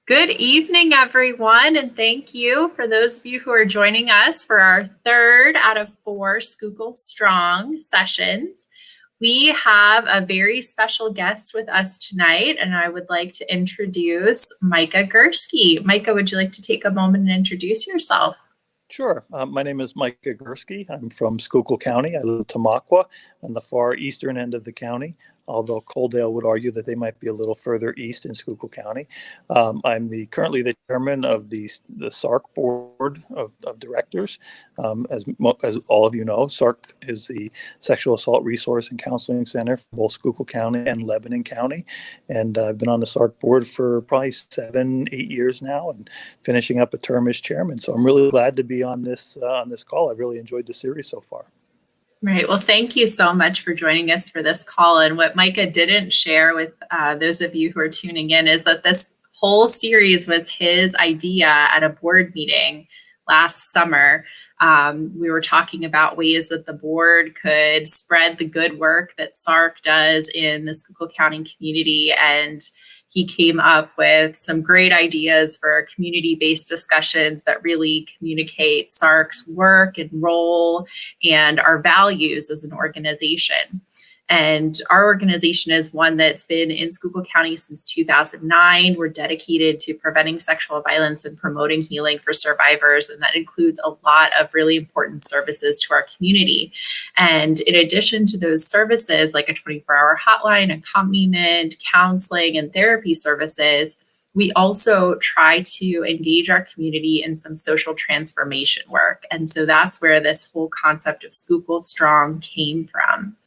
Good evening, everyone, and thank you for those of you who are joining us for our third out of 4 Schuylkill Strong sessions. We have a very special guest with us tonight, and I would like to introduce Micah Gursky. Micah, would you like to take a moment and introduce yourself? Sure. My name is Micah Gursky. I'm from Schuylkill County. I live in Tamaqua on the far eastern end of the county, although Coaldale would argue that they might be a little further east in Schuylkill County. I'm currently the chairman of the SARCC Board of Directors. As all of you know, SARCC is the Sexual Assault Resource and Counseling Center for both Schuylkill County and Lebanon County. And I've been on the SARCC board for probably 7-8 years now and finishing up a term as chairman. So I'm really glad to be on this call. I've really enjoyed the series so far. Right. Well, thank you so much for joining us for this call. And what Micah didn't share with those of you who are tuning in is that this whole series was his idea at a board meeting last summer. We were talking about ways that the board could spread the good work that SARCC does in the Schuylkill County community, and he came up with some great ideas for community-based discussions that really communicate SARCC's work and role and our values as an organization. And our organization is one that's been in Schuylkill County since 2009. We're dedicated to preventing sexual violence and promoting healing for survivors. And that includes a lot of really important services to our community. And in addition to those services, like a 24-hour hotline, accompaniment, counseling, and therapy services, we also try to engage our community in some social transformation work. And so that's where this whole concept of Schuylkill Strong came from.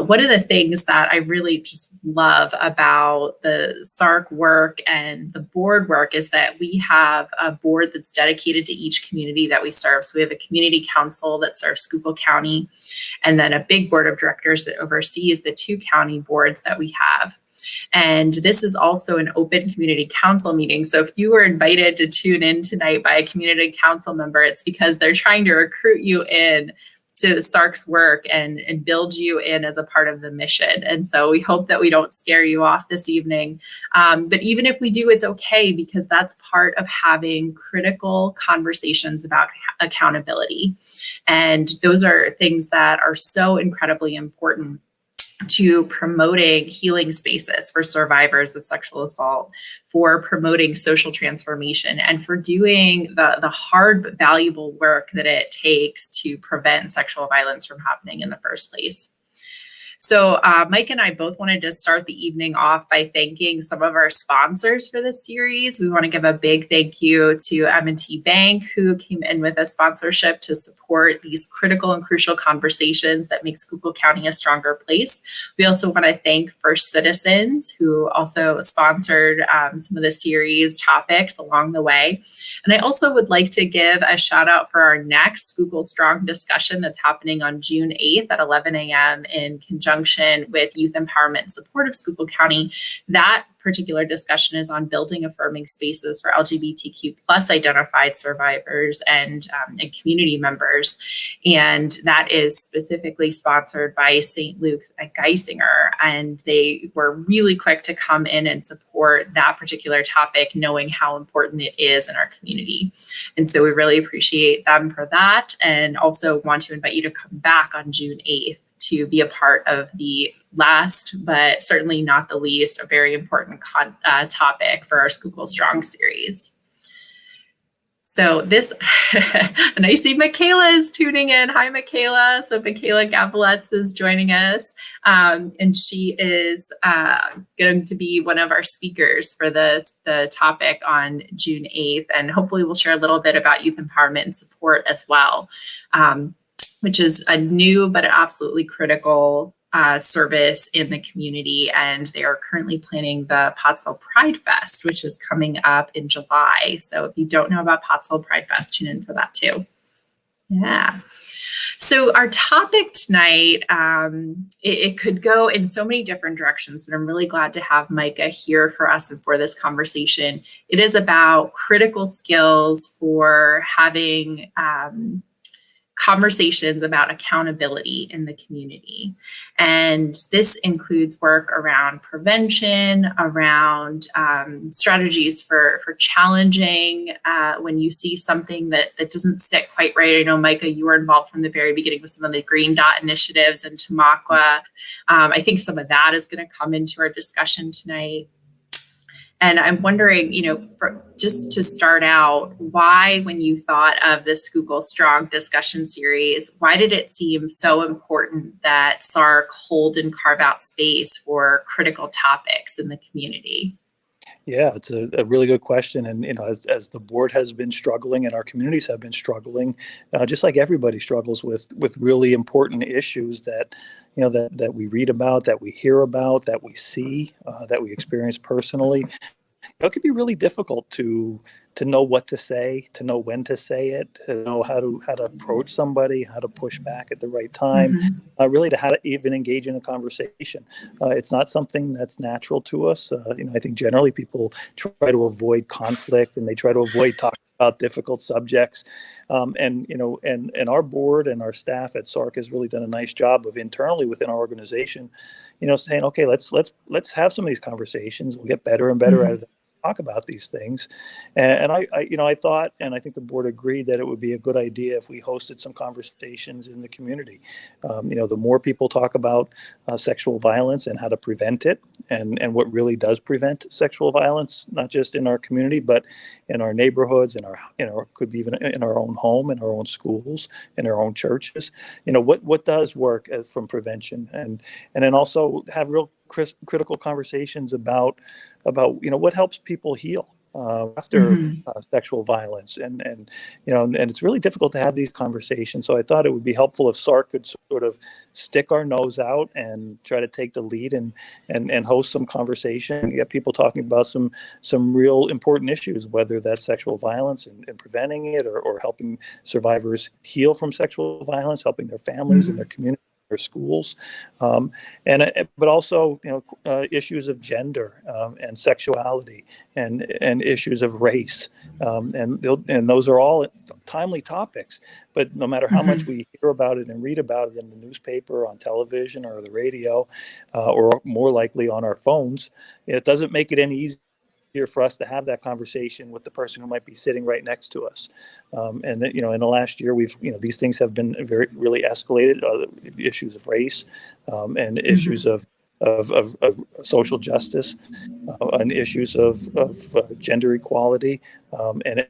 One of the things that I really just love about the SARCC work and the board work is that we have a board that's dedicated to each community that we serve. So we have a community council that serves Schuylkill County, and then a big board of directors that oversees the 2 county boards that we have. And this is also an open community council meeting. So if you were invited to tune in tonight by a community council member, it's because they're trying to recruit you in to the SARCC's work and build you in as a part of the mission. And so we hope that we don't scare you off this evening. But even if we do, it's okay, because that's part of having critical conversations about accountability. And those are things that are so incredibly important to promoting healing spaces for survivors of sexual assault, for promoting social transformation, and for doing the hard but valuable work that it takes to prevent sexual violence from happening in the first place. So Mike and I both wanted to start the evening off by thanking some of our sponsors for this series. We want to give a big thank you to M&T Bank, who came in with a sponsorship to support these critical and crucial conversations that make Schuylkill County a stronger place. We also want to thank First Citizens, who also sponsored some of the series topics along the way. And I also would like to give a shout out for our next Schuylkill Strong discussion that's happening on June 8th at 11 a.m. in conjunction with Youth Empowerment and Support of Schuylkill County. That particular discussion is on building affirming spaces for LGBTQ plus identified survivors and community members. And that is specifically sponsored by St. Luke's at Geisinger. And they were really quick to come in and support that particular topic, knowing how important it is in our community. And so we really appreciate them for that, and also want to invite you to come back on June 8th to be a part of the last, but certainly not the least, a very important topic for our Schuylkill Strong series. So this, and I see Michaela is tuning in. Hi, Michaela. So Michaela Gavalets is joining us, and she is going to be one of our speakers for the topic on June 8th. And hopefully we'll share a little bit about youth empowerment and support as well, which is a new but absolutely critical service in the community. And they are currently planning the Pottsville Pride Fest, which is coming up in July. So if you don't know about Pottsville Pride Fest, tune in for that too. Yeah. So our topic tonight, it could go in so many different directions, but I'm really glad to have Micah here for us and for this conversation. It is about critical skills for having conversations about accountability in the community. And this includes work around prevention, around strategies for challenging when you see something that doesn't sit quite right. I know, Micah, you were involved from the very beginning with some of the Green Dot initiatives in Tamaqua. I think some of that is going to come into our discussion tonight. And I'm wondering, just to start out, why, when you thought of this Schuylkill Strong discussion series, why did it seem so important that SARCC hold and carve out space for critical topics in the community? Yeah, it's a really good question. And, as the board has been struggling and our communities have been struggling, just like everybody struggles with really important issues that, that we read about, that we hear about, that we see, that we experience personally. It can be really difficult to know what to say, to know when to say it, to know how to approach somebody, how to push back at the right time, really to how to even engage in a conversation. It's not something that's natural to us. I think generally people try to avoid conflict and they try to avoid talking about difficult subjects. And our board and our staff at SARCC has really done a nice job of internally within our organization, saying, okay, let's have some of these conversations. We'll get better and better at it. Talk about these things, and I thought, and I think the board agreed that it would be a good idea if we hosted some conversations in the community. The more people talk about sexual violence and how to prevent it, and what really does prevent sexual violence, not just in our community, but in our neighborhoods, could be even in our own home, in our own schools, in our own churches. What does work as from prevention, and then also have real critical conversations about what helps people heal after sexual violence, and it's really difficult to have these conversations. So I thought it would be helpful if SARCC could sort of stick our nose out and try to take the lead and host some conversation and get people talking about some real important issues, whether that's sexual violence and preventing it, or helping survivors heal from sexual violence, helping their families and their community, their schools, but also issues of gender and sexuality and issues of race, and those are all timely topics. But no matter how much we hear about it and read about it in the newspaper, on television, or the radio, or more likely on our phones, it doesn't make it any easier for us to have that conversation with the person who might be sitting right next to us. In the last year, these things have been really escalated, issues of race, and issues of social justice, and issues of gender equality, and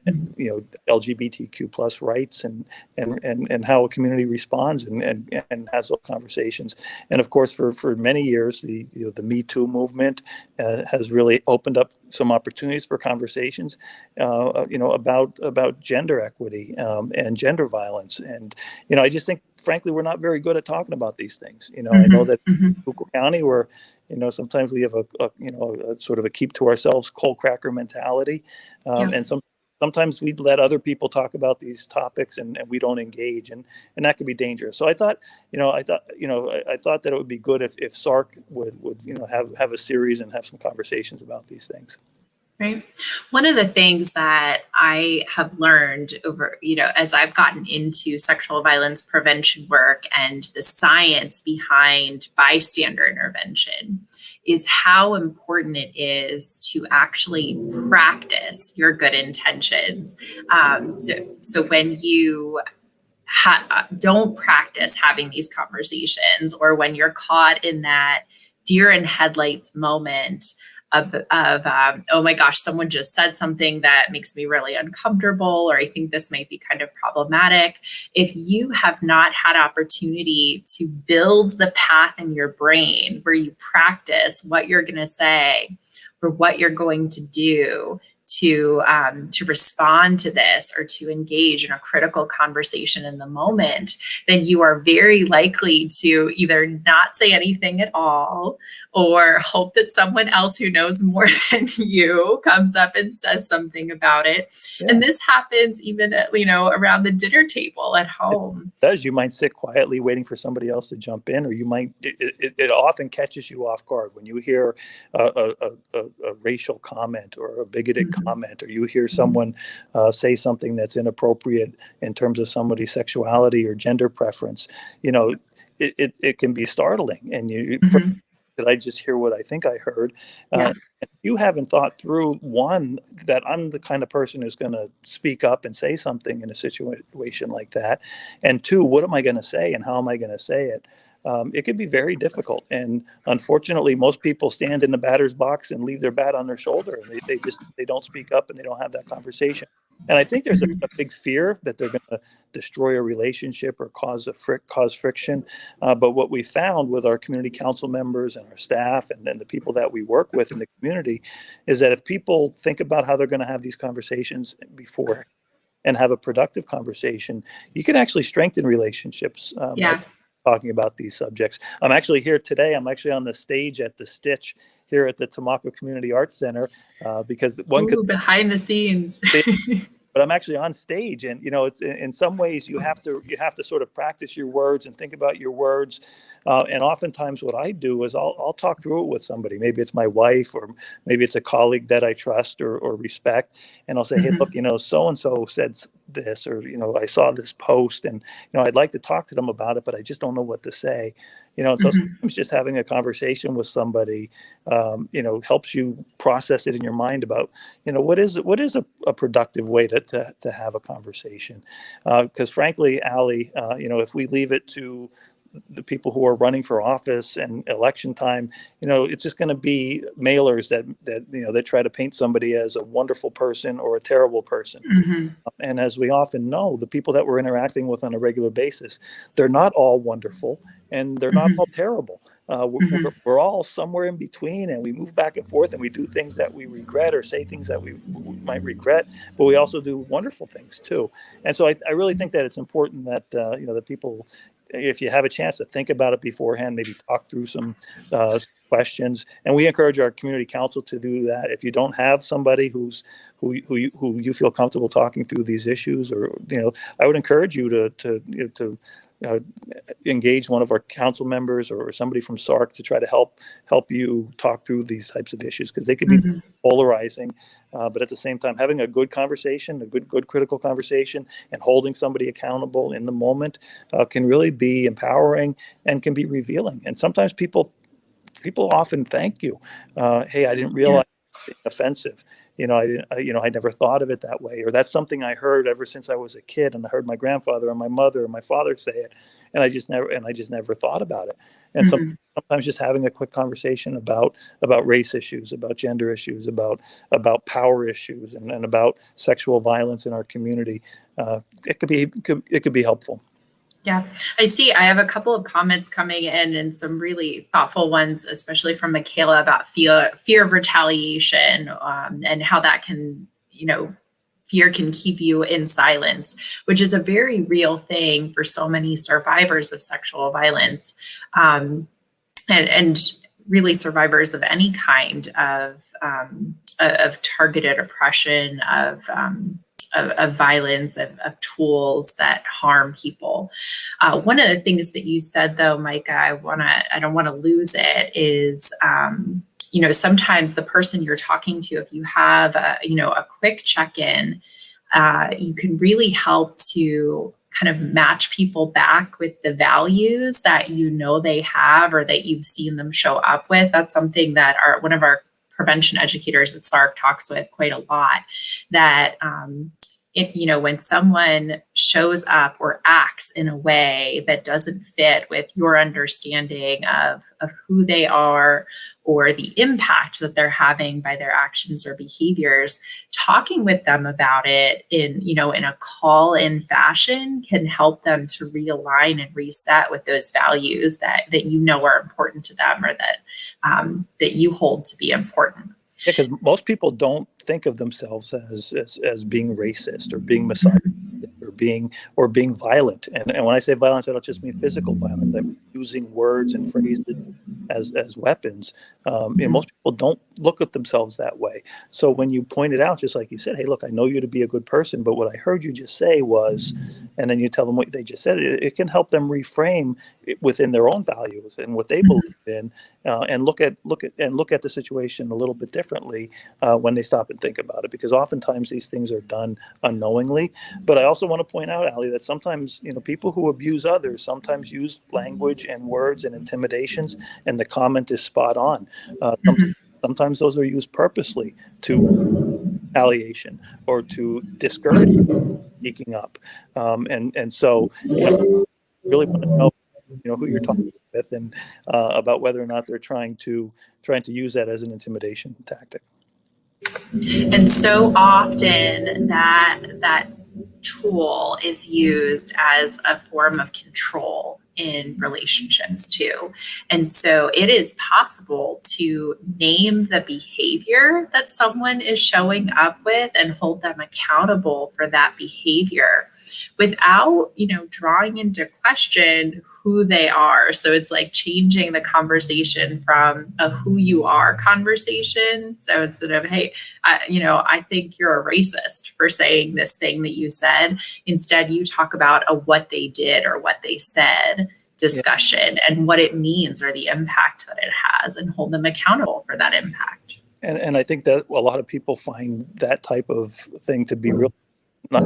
LGBTQ plus rights, and how a community responds and has those conversations. And of course, for many years, the Me Too movement has really opened up some opportunities for conversations, about gender equity and gender violence. And I just think, frankly, we're not very good at talking about these things. I know that in Schuylkill County, where sometimes we have a sort of a keep to ourselves cold cracker mentality, and sometimes we let other people talk about these topics and we don't engage, and that could be dangerous. So I thought that it would be good if SARCC would have a series and have some conversations about these things. Right. One of the things that I have learned over, as I've gotten into sexual violence prevention work and the science behind bystander intervention, is how important it is to actually practice your good intentions. So when you don't practice having these conversations, or when you're caught in that deer in headlights moment of oh my gosh, someone just said something that makes me really uncomfortable, or I think this might be kind of problematic. If you have not had opportunity to build the path in your brain where you practice what you're going to say or what you're going to do to respond to this, or to engage in a critical conversation in the moment, then you are very likely to either not say anything at all, or hope that someone else who knows more than you comes up and says something about it. Yeah. And this happens even at, around the dinner table at home. It does. You might sit quietly waiting for somebody else to jump in, or you might, it often catches you off guard when you hear a racial comment or a bigoted comment, or you hear someone say something that's inappropriate in terms of somebody's sexuality or gender preference, it can be startling. And Mhm. did I just hear what I think I heard? Yeah. You haven't thought through, one, that I'm the kind of person who's going to speak up and say something in a situation like that. And two, what am I going to say and how am I going to say it? It could be very difficult. And unfortunately, most people stand in the batter's box and leave their bat on their shoulder. And they don't speak up and they don't have that conversation. And I think there's a big fear that they're going to destroy a relationship or cause friction. But what we found with our community council members and our staff and the people that we work with in the community is that if people think about how they're going to have these conversations before and have a productive conversation, you can actually strengthen relationships. Yeah. Talking about these subjects. I'm actually here today. I'm actually on the stage at the Stitch here at the Tamaqua Community Arts Center because one could behind the scenes. But I'm actually on stage, and it's in some ways you have to sort of practice your words and think about your words. And oftentimes, what I do is I'll talk through it with somebody. Maybe it's my wife, or maybe it's a colleague that I trust or respect, and I'll say, "Hey, look, so and so said this, or I saw this post, and I'd like to talk to them about it, but I just don't know what to say." And so sometimes just having a conversation with somebody, helps you process it in your mind about, what is a productive way to have a conversation. Because frankly, Allie, if we leave it to the people who are running for office and election time, it's just going to be mailers that try to paint somebody as a wonderful person or a terrible person. Mm-hmm. And as we often know, the people that we're interacting with on a regular basis, they're not all wonderful and they're not all terrible. We're all somewhere in between, and we move back and forth, and we do things that we regret or say things that we might regret, but we also do wonderful things too. And so I really think that it's important that the people, if you have a chance to think about it beforehand, maybe talk through some questions. And we encourage our community council to do that. If you don't have somebody who you feel comfortable talking through these issues, or I would encourage you to engage one of our council members or somebody from SARCC to try to help you talk through these types of issues, because they can be polarizing, but at the same time, having a good conversation, a good critical conversation, and holding somebody accountable in the moment can really be empowering and can be revealing. And sometimes people often thank you. Hey, I didn't realize it's offensive. I never thought of it that way, or that's something I heard ever since I was a kid, and I heard my grandfather and my mother and my father say it, and I just never thought about it. And sometimes just having a quick conversation about race issues, about gender issues, about power issues, and about sexual violence in our community, it could be helpful. Yeah, I see. I have a couple of comments coming in, and some really thoughtful ones, especially from Michaela, about fear of retaliation, and how that can, fear can keep you in silence, which is a very real thing for so many survivors of sexual violence, and really survivors of any kind of targeted oppression, of violence, of tools that harm people. One of the things that you said, though, Micah, I don't want to lose it, is, sometimes the person you're talking to, if you have a quick check-in, you can really help to kind of match people back with the values that they have, or that you've seen them show up with. That's something that one of our prevention educators at SARCC talks with quite a lot, that when someone shows up or acts in a way that doesn't fit with your understanding of who they are, or the impact that they're having by their actions or behaviors, talking with them about it in a call-in fashion can help them to realign and reset with those values that are important to them, or that you hold to be important. Yeah, because most people don't think of themselves as being racist or being misogynistic or being violent. And when I say violence, I don't just mean physical violence. I'm using words and phrases as weapons. Most people don't look at themselves that way. So when you point it out, just like you said, hey, look, I know you to be a good person, but what I heard you just say was, and then you tell them what they just said, it can help them reframe it within their own values and what they believe in, and look at the situation a little bit differently when they stop and think about it, because oftentimes these things are done unknowingly. But I also want to point out, Ali, that sometimes people who abuse others sometimes use language and words and intimidations, and the comment is spot on. Sometimes those are used purposely to retaliation or to discourage speaking up, and so really want to know who you're talking with, and about whether or not they're trying to use that as an intimidation tactic. And so often that tool is used as a form of control in relationships too. And so it is possible to name the behavior that someone is showing up with and hold them accountable for that behavior without, drawing into question who they are. So it's like changing the conversation from a who you are conversation. So instead of, hey, I think you're a racist for saying this thing that you said, instead you talk about a what they did or what they said discussion and what it means or the impact that it has, and hold them accountable for that impact. And I think that a lot of people find that type of thing to be really not,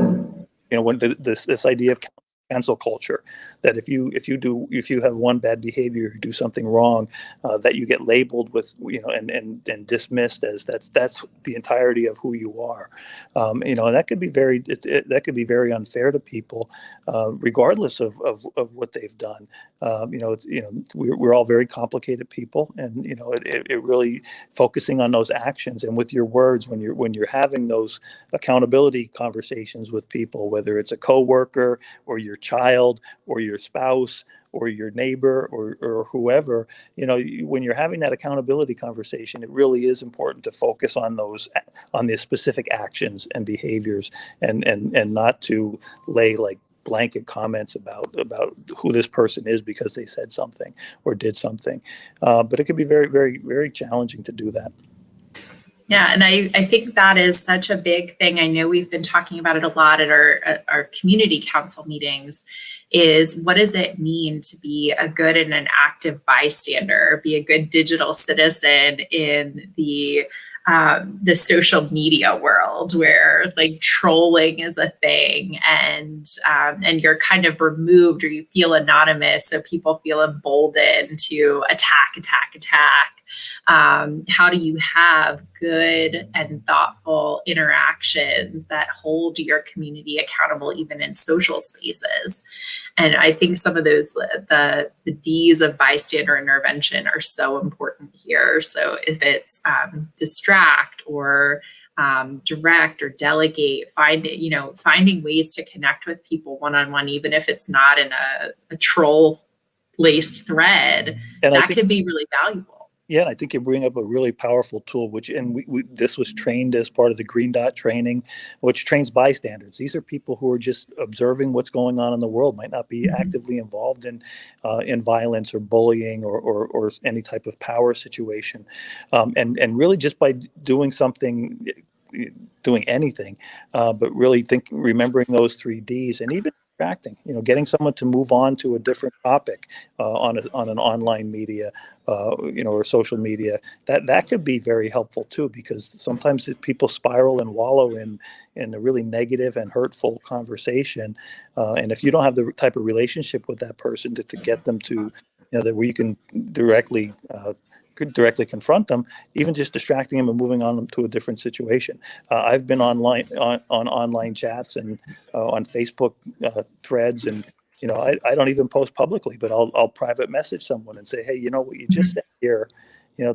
when this idea of cancel culture, that if you have one bad behavior, you do something wrong, that you get labeled with and dismissed as that's the entirety of who you are, and that could be very unfair to people, regardless of what they've done. We're all very complicated people, and it really focusing on those actions and with your words when you're having those accountability conversations with people, whether it's a coworker or your child or your spouse or your neighbor or whoever, when you're having that accountability conversation, it really is important to focus on the specific actions and behaviors, and not to lay like blanket comments about who this person is because they said something or did something. But it can be very, very, very challenging to do that. Yeah, and I think that is such a big thing. I know we've been talking about it a lot at our community council meetings, is what does it mean to be a good and an active bystander, be a good digital citizen in the social media world where like trolling is a thing, and you're kind of removed, or you feel anonymous, so people feel emboldened to attack. How do you have good and thoughtful interactions that hold your community accountable even in social spaces? And I think some of those, the D's of bystander intervention are so important here. So if it's distract or direct or delegate, finding ways to connect with people one-on-one, even if it's not in a troll-laced thread, and that can be really valuable. Yeah, I think you bring up a really powerful tool, this was trained as part of the Green Dot training, which trains bystanders. These are people who are just observing what's going on in the world, might not be actively involved in violence or bullying or any type of power situation, and really just by doing anything, but really remembering those 3 Ds, and even distracting, getting someone to move on to a different topic on an online media, or social media, that could be very helpful too, because sometimes people spiral and wallow in a really negative and hurtful conversation, and if you don't have the type of relationship with that person to get them to, that where you can directly confront them, even just distracting them and moving on them to a different situation. I've been online on online chats and on Facebook threads, and I don't even post publicly, but I'll private message someone and say, hey, what you just said here,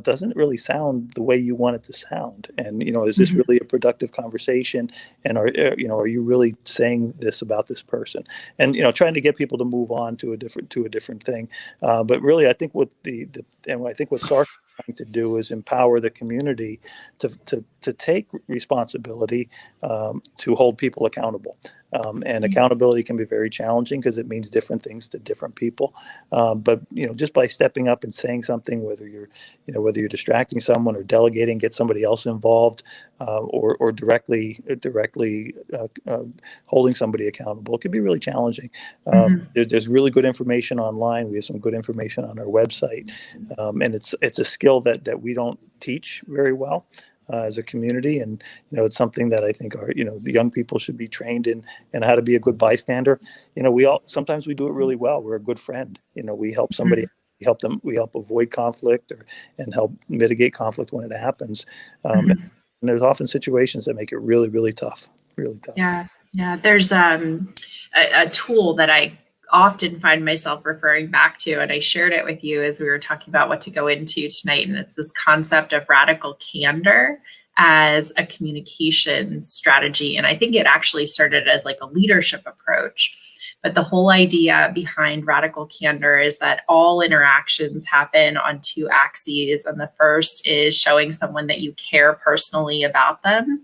doesn't really sound the way you want it to sound, and is this really a productive conversation, and are you really saying this about this person, and trying to get people to move on to a different thing, but really I think what SARCC is trying to do is empower the community to take responsibility, to hold people accountable, And accountability can be very challenging because it means different things to different people. But just by stepping up and saying something, whether you're distracting someone or delegating, get somebody else involved, or directly holding somebody accountable, it can be really challenging. There's really good information online. We have some good information on our website, and it's a skill that we don't teach very well as a community. And it's something that I think the young people should be trained in, and how to be a good bystander. Sometimes we do it really well. We're a good friend. We help somebody. We help avoid conflict and help mitigate conflict when it happens. And there's often situations that make it really, really tough. Really tough. Yeah. There's a tool that I often find myself referring back to, and I shared it with you as we were talking about what to go into tonight. And it's this concept of radical candor as a communications strategy. And I think it actually started as like a leadership approach. But the whole idea behind radical candor is that all interactions happen on two axes. And the first is showing someone that you care personally about them.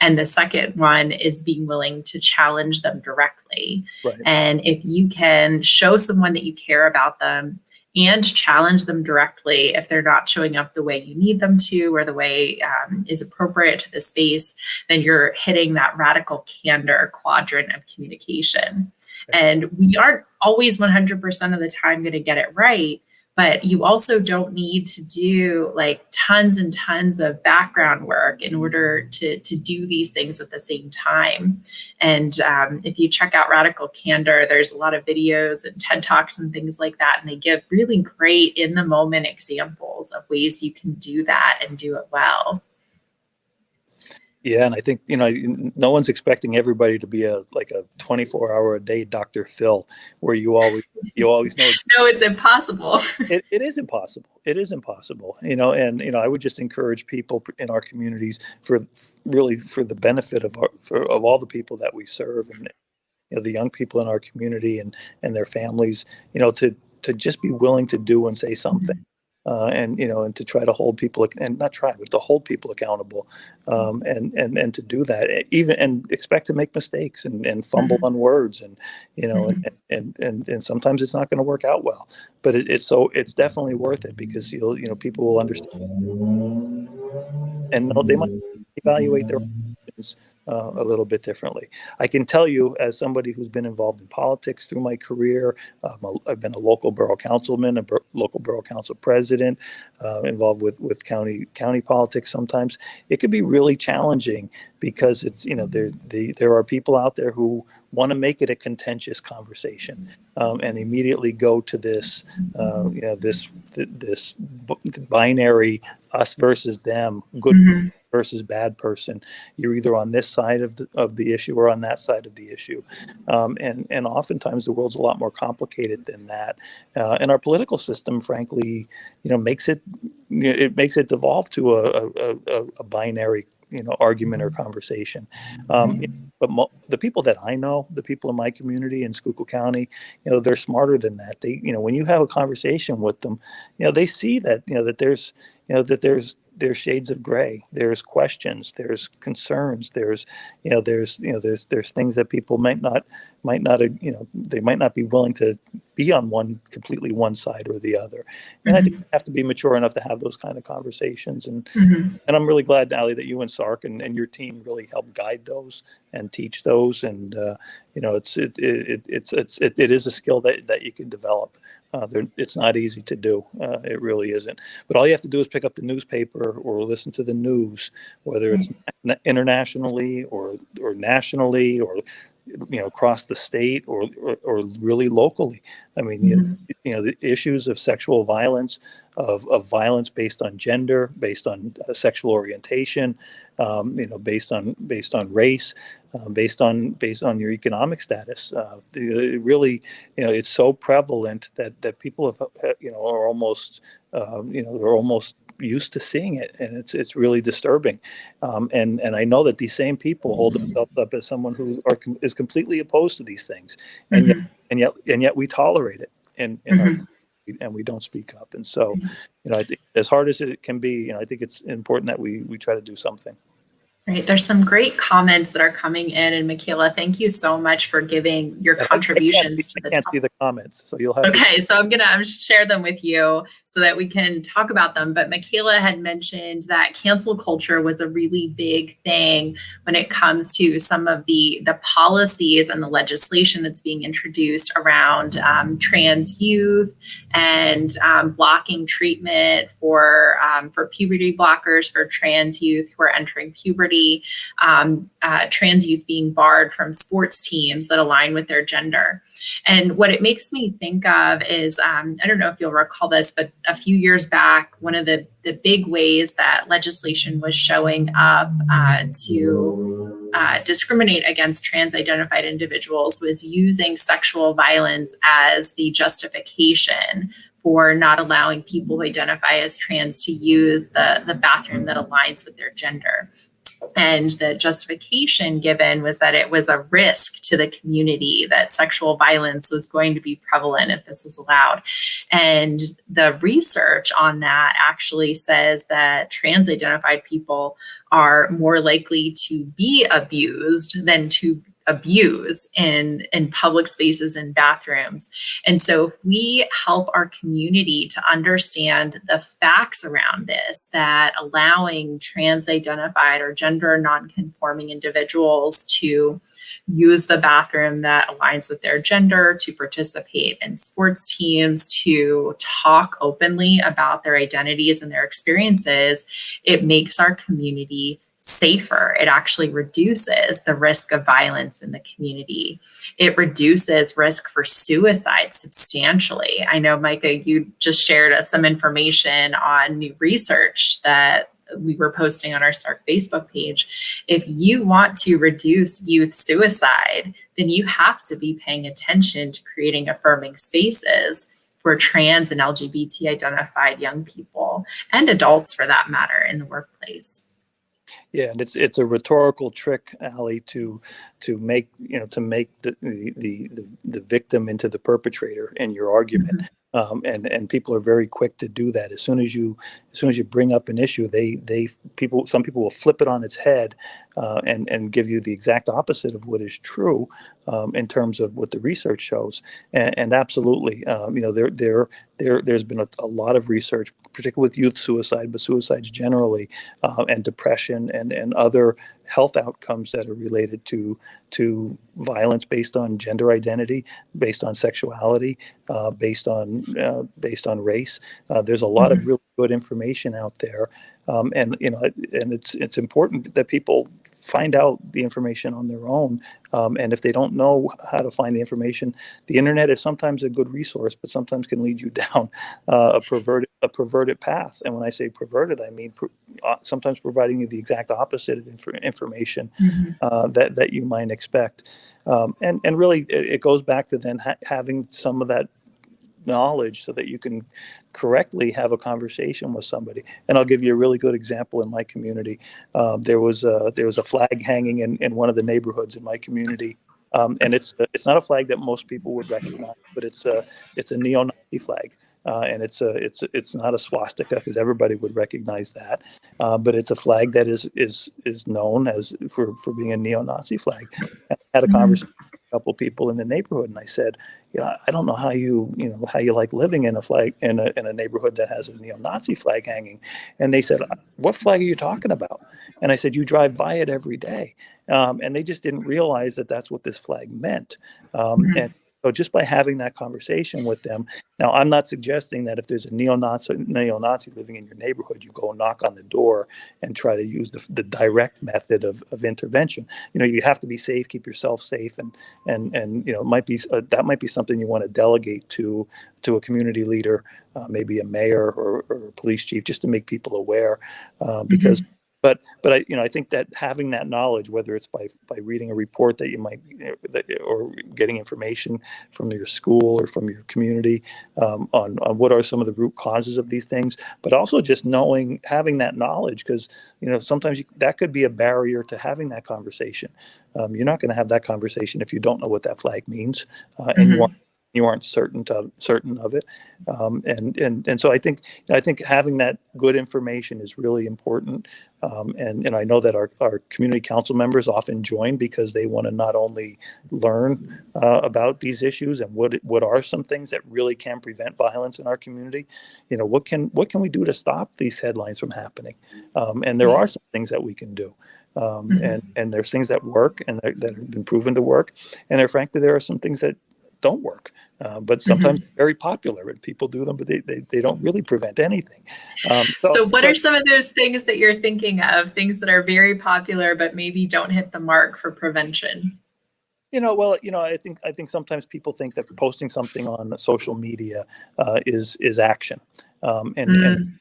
And the second one is being willing to challenge them directly. Right. And if you can show someone that you care about them and challenge them directly if they're not showing up the way you need them to, or the way is appropriate to the space, then you're hitting that radical candor quadrant of communication. And we aren't always 100% of the time going to get it right, but you also don't need to do like tons and tons of background work in order to do these things at the same time. And if you check out Radical Candor, there's a lot of videos and TED Talks and things like that. And they give really great in the moment examples of ways you can do that and do it well. Yeah, and I think no one's expecting everybody to be a 24-hour-a-day Dr. Phil, where you always know. No, it's impossible. It is impossible. It is impossible. And I would just encourage people in our communities for the benefit of all the people that we serve, and the young people in our community and their families, to just be willing to do and say something. And to try to hold people, and not try, but to hold people accountable, and to do that, and expect to make mistakes and fumble on words, and and sometimes it's not going to work out well, but it's definitely worth it, because people will understand, and they might evaluate their options a little bit differently. I can tell you, as somebody who's been involved in politics through my career, I've been a local borough councilman, local borough council president, involved with county politics. Sometimes it could be really challenging, because it's there are people out there who want to make it a contentious conversation, and immediately go to this this binary us versus them, good versus bad person. You're either on this side of the issue or on that side of the issue, and oftentimes the world's a lot more complicated than that. And our political system, frankly, makes it devolve to a binary argument or conversation. But the people that I know, the people in my community in Schuylkill County, they're smarter than that. They, when you have a conversation with them, they see that there's shades of gray, there's questions, there's concerns, there's things that people might not they might not be willing to be on completely one side or the other. And I think you have to be mature enough to have those kind of conversations. And I'm really glad, Allie, that you and SARCC and your team really help guide those and teach those. And it is a skill that you can develop. It's not easy to do. It really isn't. But all you have to do is pick up the newspaper or listen to the news, whether it's internationally or nationally, or across the state, or really locally. I mean, the issues of sexual violence, of violence based on gender, based on sexual orientation, based on race, based on your economic status. It really, it's so prevalent that people are almost used to seeing it, and it's really disturbing. And I know that these same people hold themselves up as someone who is completely opposed to these things, and yet we tolerate it, and we don't speak up. And so, I think, as hard as it can be, I think it's important that we try to do something. Right. There's some great comments that are coming in, and Michaela, thank you so much for giving your And contributions to the I can't see the comments, so you'll have to. Okay, so I'm gonna share them with you so that we can talk about them. But Michaela had mentioned that cancel culture was a really big thing when it comes to some of the policies and the legislation that's being introduced around trans youth and blocking treatment for puberty blockers for trans youth who are entering puberty, trans youth being barred from sports teams that align with their gender. And what it makes me think of is, I don't know if you'll recall this, but a few years back, one of the big ways that legislation was showing up to discriminate against trans identified individuals was using sexual violence as the justification for not allowing people who identify as trans to use the bathroom that aligns with their gender. And the justification given was that it was a risk to the community, that sexual violence was going to be prevalent if this was allowed. And the research on that actually says that trans identified people are more likely to be abused than to abuse in public spaces and bathrooms. And so if we help our community to understand the facts around this, that allowing trans identified or gender non-conforming individuals to use the bathroom that aligns with their gender, to participate in sports teams, to talk openly about their identities and their experiences, it makes our community safer. It actually reduces the risk of violence in the community. It reduces risk for suicide substantially. I know, Micah, you just shared some information on new research that we were posting on our SARCC Facebook page. If you want to reduce youth suicide, then you have to be paying attention to creating affirming spaces for trans and LGBT identified young people and adults for that matter in the workplace. Yeah, and it's a rhetorical trick, Allie, to make the victim into the perpetrator in your argument. Mm-hmm. And people are very quick to do that. As soon as you bring up an issue, some people will flip it on its head and give you the exact opposite of what is true in terms of what the research shows. And absolutely, there's been a lot of research, particularly with youth suicide, but suicides generally, and depression and other health outcomes that are related to violence based on gender identity, based on sexuality, based on race. There's a lot of really good information out there, and it's important that people find out the information on their own. And if they don't know how to find the information, the internet is sometimes a good resource, but sometimes can lead you down a perverted path. And when I say perverted, I mean sometimes providing you the exact opposite of information that you might expect. And really, it goes back to then having some of that knowledge so that you can correctly have a conversation with somebody. And I'll give you a really good example in my community. There was a flag hanging in one of the neighborhoods in my community, and it's not a flag that most people would recognize, but it's a neo-Nazi flag. And it's not a swastika because everybody would recognize that, but it's a flag that is known as for being a neo-Nazi flag. And I had a conversation with a couple people in the neighborhood, and I said, I don't know how you like living in a neighborhood that has a neo-Nazi flag hanging. And they said, what flag are you talking about? And I said, you drive by it every day. And they just didn't realize that that's what this flag meant. And so just by having that conversation with them, now I'm not suggesting that if there's a neo-Nazi living in your neighborhood, you go knock on the door and try to use the direct method of intervention. You have to be safe, keep yourself safe, and it might be that might be something you want to delegate to a community leader, maybe a mayor or a police chief, just to make people aware, because. But I think that having that knowledge, whether it's by reading a report that you might, or getting information from your school or from your community on what are some of the root causes of these things, but also just having that knowledge, because sometimes that could be a barrier to having that conversation. You're not going to have that conversation if you don't know what that flag means, and you want you aren't certain of it. And so I think having that good information is really important. And I know that our community council members often join because they want to not only learn about these issues and what are some things that really can prevent violence in our community. What can we do to stop these headlines from happening? And there are some things that we can do. And there's things that work and that have been proven to work. And frankly, there are some things that don't work, but sometimes very popular and people do them, but they don't really prevent anything. So what are some of those things that you're thinking of, things that are very popular, but maybe don't hit the mark for prevention? I think sometimes people think that posting something on social media is action, and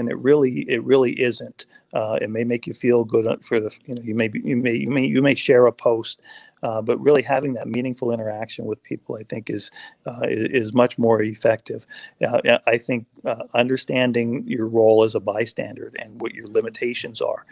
it really isn't. It may make you feel good for the you may share a post, but really having that meaningful interaction with people, I think, is much more effective. I think understanding your role as a bystander and what your limitations are,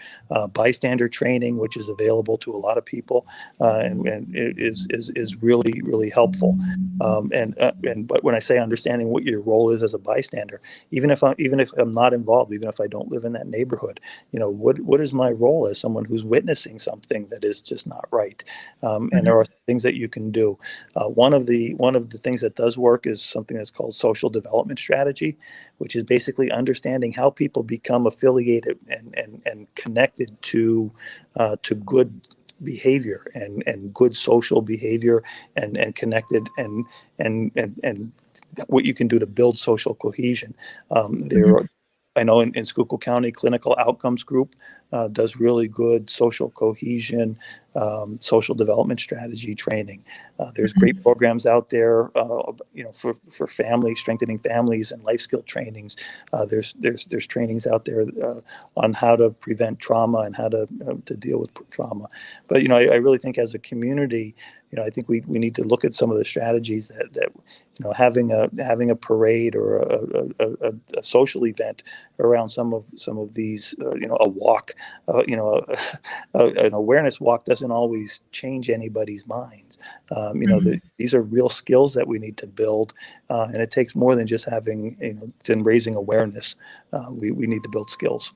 bystander training, which is available to a lot of people, and it is really helpful. But when I say understanding what your role is as a bystander, even if I'm not involved, even if I don't live in that neighborhood, what is my role as someone who's witnessing something that is just not right? And there are things that you can do. One of the things that does work is something that's called social development strategy, which is basically understanding how people become affiliated and connected to good behavior and good social behavior and connected and what you can do to build social cohesion. I know in Schuylkill County, Clinical Outcomes Group does really good social cohesion, social development strategy training. There's great programs out there, for family, strengthening families and life skill trainings. There's trainings out there on how to prevent trauma and how to deal with trauma. But I really think as a community, I think we need to look at some of the strategies that having a parade or a social event around some of these, a walk, an awareness walk doesn't always change anybody's minds. These are real skills that we need to build, and it takes more than just than raising awareness. We need to build skills.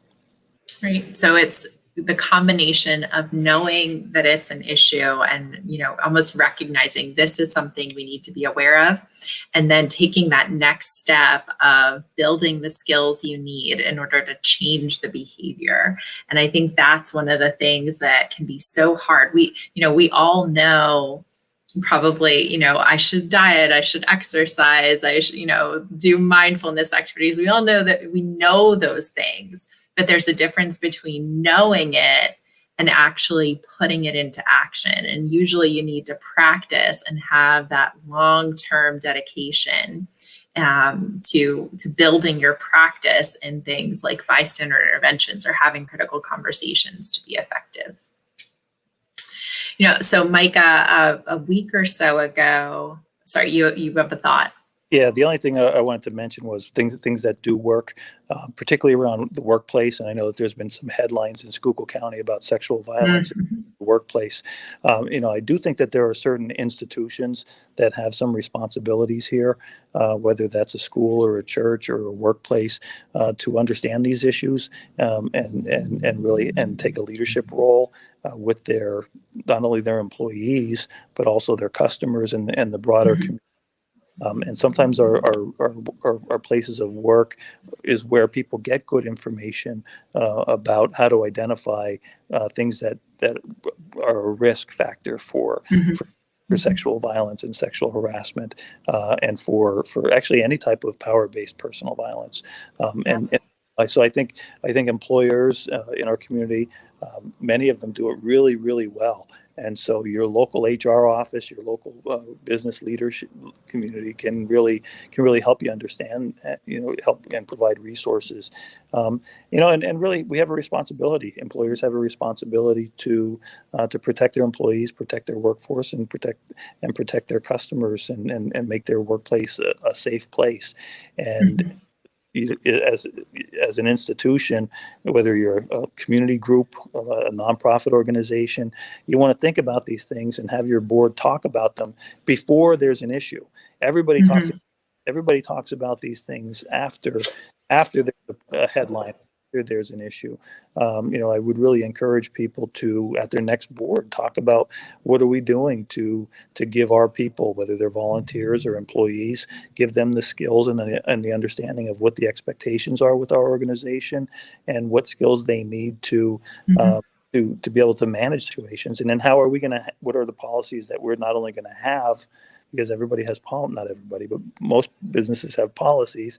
Right. So it's the combination of knowing that it's an issue and, almost recognizing this is something we need to be aware of, and then taking that next step of building the skills you need in order to change the behavior. And I think that's one of the things that can be so hard. We all know probably, I should diet, I should exercise, I should, do mindfulness activities. We all know that we know those things. But there's a difference between knowing it and actually putting it into action. And usually you need to practice and have that long-term dedication to building your practice in things like bystander interventions or having critical conversations to be effective. So Micah, a week or so ago, sorry, you have a thought. Yeah, the only thing I wanted to mention was things that do work, particularly around the workplace. And I know that there's been some headlines in Schuylkill County about sexual violence in the workplace. I do think that there are certain institutions that have some responsibilities here, whether that's a school or a church or a workplace, to understand these issues and really take a leadership role with not only their employees but also their customers and the broader community. And sometimes our places of work is where people get good information about how to identify things that are a risk factor for sexual violence and sexual harassment, and for actually any type of power-based personal violence. So I think employers in our community, many of them do it really, really well. And so your local HR office, your local business leadership community can really help you understand, help and provide resources. And really we have a responsibility. Employers have a responsibility to protect their employees, protect their workforce, and protect their customers, and make their workplace a safe place. And as an institution, whether you're a community group, a nonprofit organization, you want to think about these things and have your board talk about them before there's an issue. Everybody talks. Mhm. Everybody talks about these things after there's a headline, after there's an issue. I would really encourage people to, at their next board, talk about what are we doing to give our people, whether they're volunteers or employees, give them the skills and the understanding of what the expectations are with our organization and what skills they need to Mhm. to be able to manage situations. And then how are we going to? What are the policies that we're not only going to have, because everybody has not everybody, but most businesses have policies,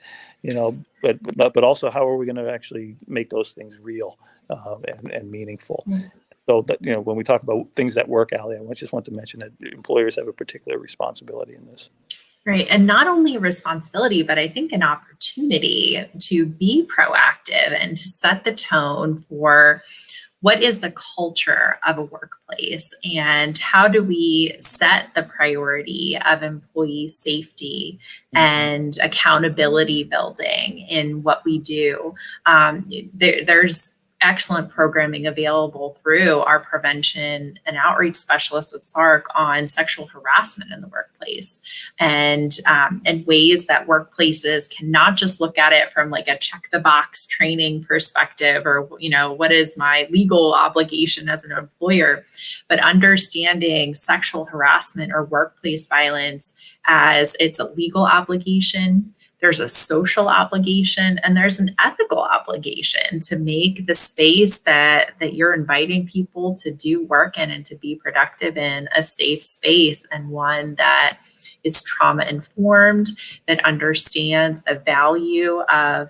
but also how are we going to actually make those things real and meaningful? Mhm. So that, when we talk about things that work, Ali, I just want to mention that employers have a particular responsibility in this. Right. And not only a responsibility, but I think an opportunity to be proactive and to set the tone for what is the culture of a workplace and how do we set the priority of employee safety and accountability building in what we do. There's excellent programming available through our prevention and outreach specialists at SARCC on sexual harassment in the workplace and ways that workplaces can not just look at it from like a check the box training perspective or, what is my legal obligation as an employer, but understanding sexual harassment or workplace violence as it's a legal obligation. There's a social obligation and there's an ethical obligation to make the space that you're inviting people to do work in and to be productive in a safe space and one that is trauma informed, that understands the value of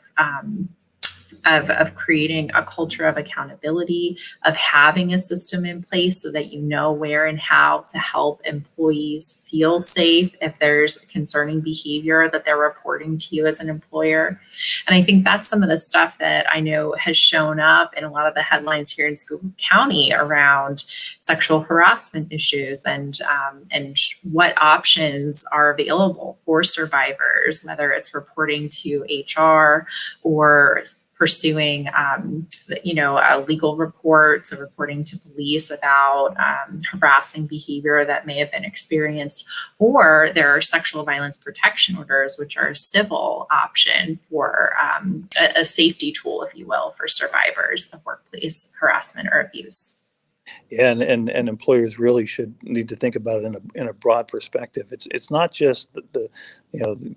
creating a culture of accountability, of having a system in place so that you know where and how to help employees feel safe if there's concerning behavior that they're reporting to you as an employer. And I think that's some of the stuff that I know has shown up in a lot of the headlines here in Schuylkill County around sexual harassment issues and what options are available for survivors, whether it's reporting to HR or pursuing, legal reports or reporting to police about harassing behavior that may have been experienced, or there are sexual violence protection orders, which are a civil option for a safety tool, if you will, for survivors of workplace harassment or abuse. Yeah, and employers really should need to think about it in a broad perspective. It's not just the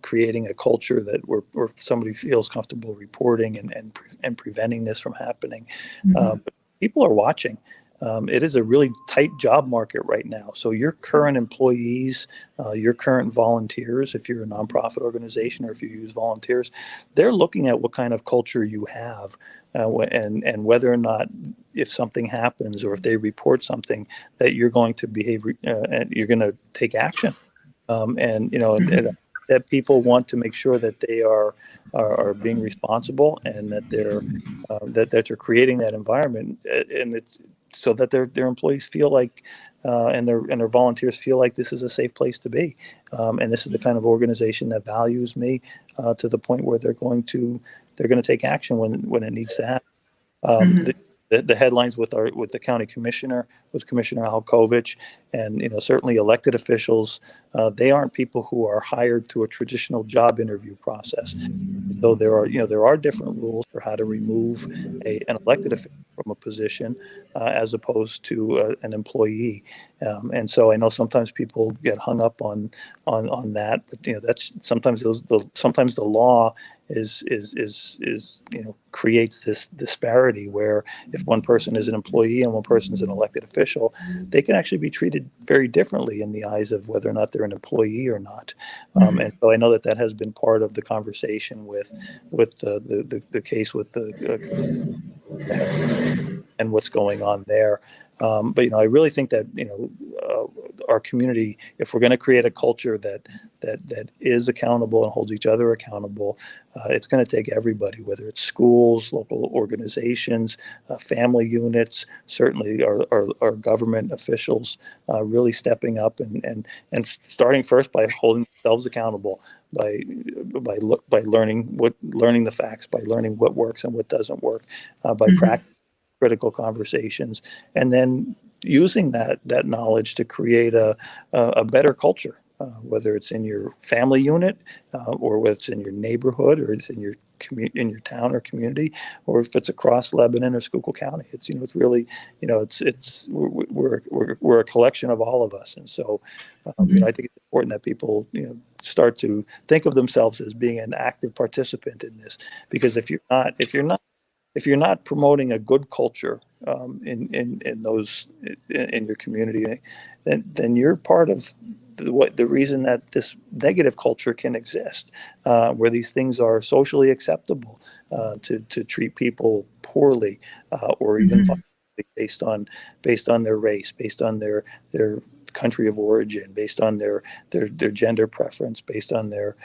creating a culture that where somebody feels comfortable reporting and preventing this from happening. But people are watching. It is a really tight job market right now. So your current employees, your current volunteers, if you're a nonprofit organization or if you use volunteers, they're looking at what kind of culture you have and whether or not if something happens or if they report something that you're going to behave and you're going to take action. And that people want to make sure that they are being responsible and that they're creating that environment and it's so that their employees feel like and their volunteers feel like this is a safe place to be, and this is the kind of organization that values me to the point where they're going to take action when it needs to happen. The headlines with the county commissioner, with Commissioner Alkovich, and certainly elected officials, they aren't people who are hired through a traditional job interview process. So there are different rules for how to remove an elected official from a position as opposed to an employee. And so I know sometimes people get hung up on that, but that's sometimes sometimes the law is creates this disparity where if one person is an employee and one person is an elected official, they can actually be treated very differently in the eyes of whether or not they're an employee or not. And so I know that has been part of the conversation with the case with the and what's going on there. But I really think that our community, if we're going to create a culture that is accountable and holds each other accountable, it's going to take everybody, whether it's schools, local organizations, family units, certainly our government officials, really stepping up and starting first by holding themselves accountable, by learning the facts, by learning what works and what doesn't work, by practicing critical conversations, and then using that knowledge to create a better culture, whether it's in your family unit, or whether it's in your neighborhood, or it's in your in your town or community, or if it's across Lebanon or Schuylkill County. It's it's really we're a collection of all of us, and so I think it's important that people start to think of themselves as being an active participant in this, because if you're not promoting a good culture in your community, then you're part of the reason that this negative culture can exist, where these things are socially acceptable, to treat people poorly, or even violently based on their race, based on their country of origin, based on their gender preference, based on their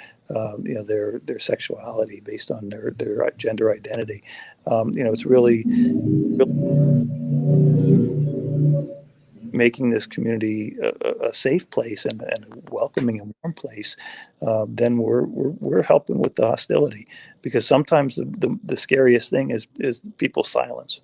sexuality, based on their gender identity. It's really making this community a safe place and a welcoming and warm place. Then we're helping with the hostility, because sometimes the scariest thing is people's silence.